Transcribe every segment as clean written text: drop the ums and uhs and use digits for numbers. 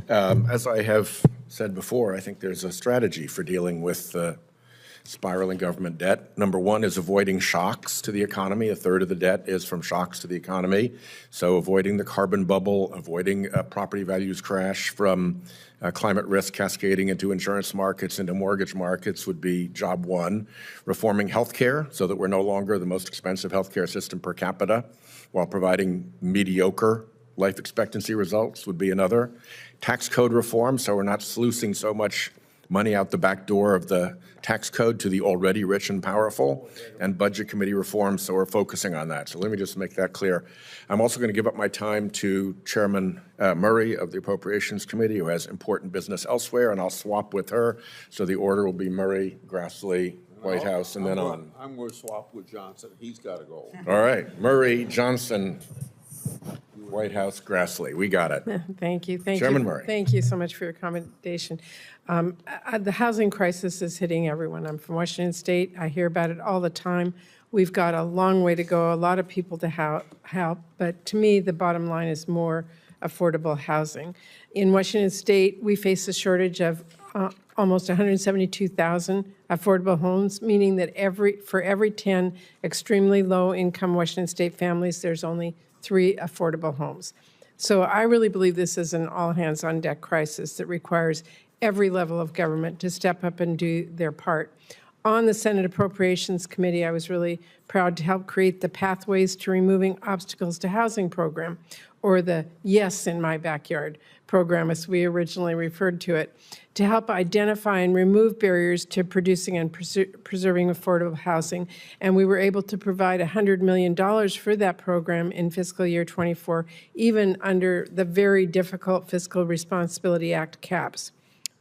As I have said before, I think there's a strategy for dealing with spiraling government debt. Number one is avoiding shocks to the economy. A third of the debt is from shocks to the economy. So avoiding the carbon bubble, avoiding property values crash from climate risk cascading into insurance markets, into mortgage markets would be job one. Reforming healthcare so that we're no longer the most expensive healthcare system per capita while providing mediocre life expectancy results would be another. Tax code reform, so we're not sluicing so much money out the back door of the tax code to the already rich and powerful, and budget committee reform, so we're focusing on that. So let me just make that clear. I'm also going to give up my time to Chairman Murray of the Appropriations Committee, who has important business elsewhere, and I'll swap with her. So the order will be Murray, Grassley, White House, and then on. I'm going to swap with Johnson. He's got to go. All right, Murray, Johnson, White House, Grassley. We got it. Thank you. Thank Chairman you. Murray. Thank you so much for your accommodation. The housing crisis is hitting everyone. I'm from Washington State. I hear about it all the time. We've got a long way to go, a lot of people to help, but to me, the bottom line is more affordable housing. In Washington State, we face a shortage of almost 172,000 affordable homes, meaning that for every 10 extremely low-income Washington State families, there's only 3 affordable homes. So I really believe this is an all-hands-on-deck crisis that requires every level of government to step up and do their part. On the Senate Appropriations Committee, I was really proud to help create the Pathways to Removing Obstacles to Housing program, or the Yes in My Backyard program, as we originally referred to it, to help identify and remove barriers to producing and preserving affordable housing. And we were able to provide $100 million for that program in fiscal year 24, even under the very difficult Fiscal Responsibility Act caps.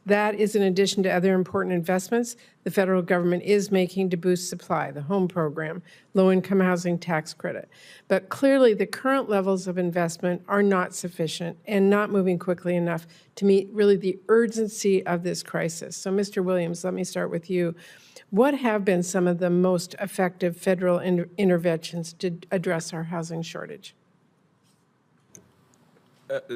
That is in addition to other important investments the federal government is making to boost supply, the home program, low-income housing tax credit. But clearly, the current levels of investment are not sufficient and not moving quickly enough to meet really the urgency of this crisis. So, Mr. Williams, let me start with you. What have been some of the most effective federal interventions to address our housing shortage?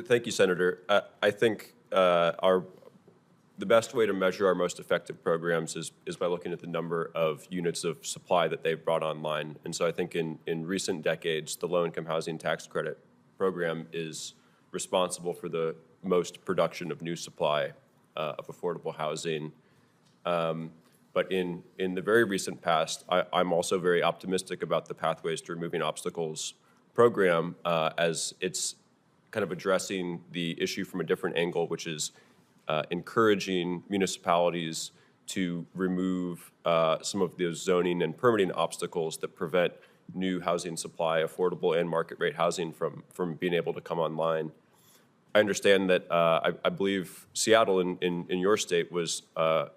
Thank you, Senator. I think the best way to measure our most effective programs is by looking at the number of units of supply that they've brought online. And so I think in recent decades, the low-income housing tax credit program is responsible for the most production of new supply of affordable housing. But in the very recent past, I'm also very optimistic about the Pathways to Removing Obstacles program as it's kind of addressing the issue from a different angle, which is encouraging municipalities to remove some of those zoning and permitting obstacles that prevent new housing supply, affordable and market rate housing from being able to come online. I understand that I believe Seattle in your state was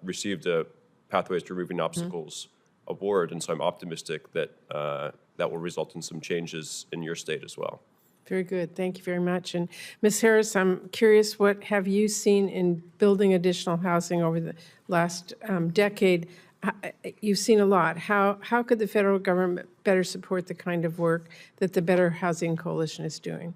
received a Pathways to Removing Obstacles award, and so I'm optimistic that that will result in some changes in your state as well. Very good. Thank you very much. And Ms. Harris, I'm curious, what have you seen in building additional housing over the last decade? You've seen a lot. How could the federal government better support the kind of work that the Better Housing Coalition is doing?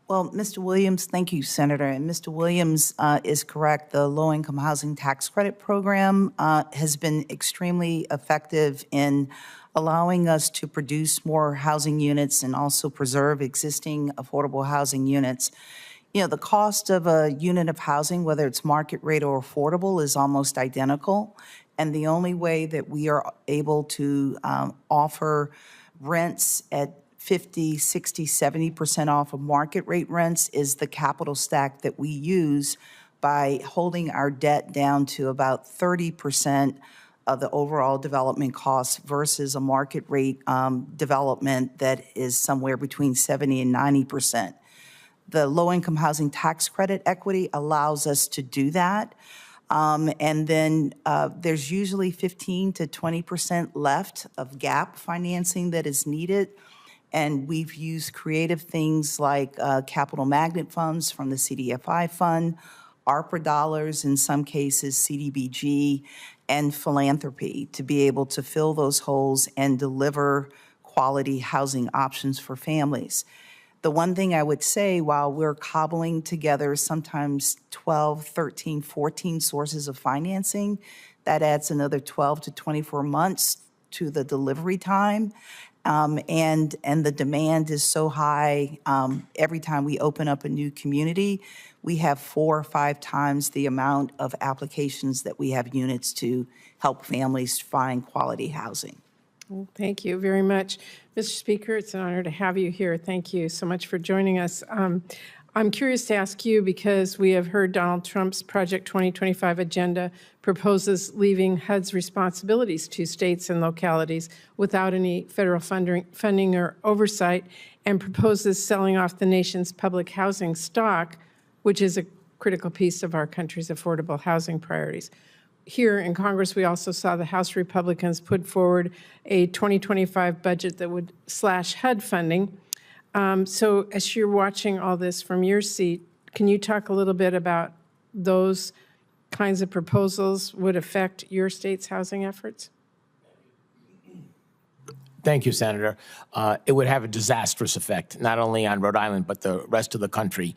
Well, Mr. Williams, thank you, Senator. And Mr. Williams is correct. The low-income housing tax credit program has been extremely effective in allowing us to produce more housing units and also preserve existing affordable housing units. You know, the cost of a unit of housing, whether it's market rate or affordable, is almost identical. And the only way that we are able to offer rents at 50, 60, 70% off of market rate rents is the capital stack that we use by holding our debt down to about 30% of the overall development costs versus a market rate development that is somewhere between 70 and 90%. The low-income housing tax credit equity allows us to do that. And then there's usually 15 to 20% left of gap financing that is needed. And we've used creative things like capital magnet funds from the CDFI fund, ARPA dollars, in some cases CDBG, and philanthropy to be able to fill those holes and deliver quality housing options for families. The one thing I would say, while we're cobbling together sometimes 12, 13, 14 sources of financing, that adds another 12 to 24 months to the delivery time. And the demand is so high. Every time we open up a new community, we have 4 or 5 times the amount of applications that we have units to help families find quality housing. Thank you very much. Mr. Speaker, it's an honor to have you here. Thank you so much for joining us. I'm curious to ask you, because we have heard Donald Trump's Project 2025 agenda proposes leaving HUD's responsibilities to states and localities without any federal funding or oversight, and proposes selling off the nation's public housing stock, which is a critical piece of our country's affordable housing priorities. Here in Congress, we also saw the House Republicans put forward a 2025 budget that would slash HUD funding. So as you're watching all this from your seat, can you talk a little bit about those kinds of proposals would affect your state's housing efforts? Thank you, Senator. It would have a disastrous effect, not only on Rhode Island, but the rest of the country.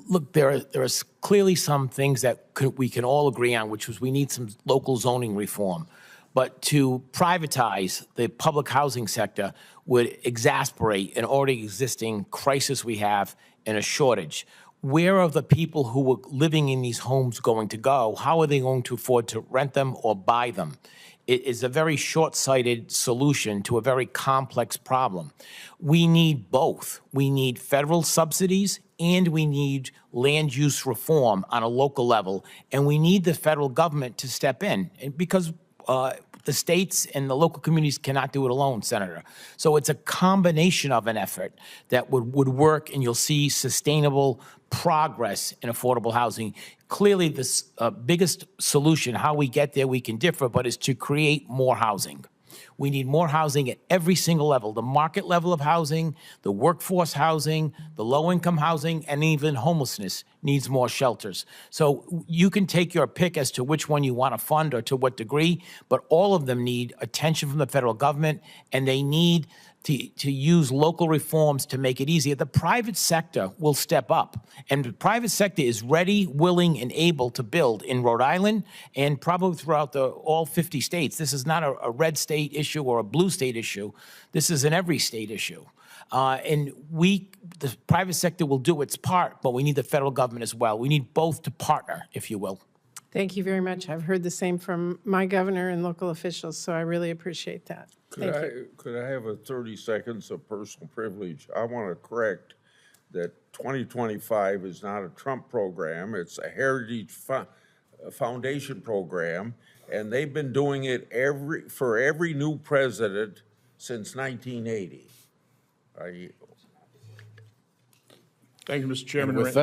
Look, there are clearly some things that we can all agree on, which was we need some local zoning reform. But to privatize the public housing sector would exasperate an already existing crisis we have and a shortage. Where are the people who were living in these homes going to go? How are they going to afford to rent them or buy them? It is a very short-sighted solution to a very complex problem. We need both. We need federal subsidies and we need land use reform on a local level. And we need the federal government to step in because the states and the local communities cannot do it alone, Senator. So it's a combination of an effort that would work, and you'll see sustainable progress in affordable housing. Clearly, the biggest solution, how we get there, we can differ, but is to create more housing. We need more housing at every single level, the market level of housing, the workforce housing, the low-income housing, and even homelessness needs more shelters. So you can take your pick as to which one you want to fund or to what degree, but all of them need attention from the federal government, and they need to use local reforms to make it easier. The private sector will step up, and the private sector is ready, willing, and able to build in Rhode Island and probably throughout all 50 states. This is not a red state issue or a blue state issue. This is an every state issue. And the private sector will do its part, but we need the federal government as well. We need both to partner, if you will. Thank you very much. I've heard the same from my governor and local officials, so I really appreciate that. Could I have 30 seconds of personal privilege? I want to correct that 2025 is not a Trump program. It's a Heritage Foundation program, and they've been doing it for every new president since 1980. Thank you, Mr. Chairman. With that,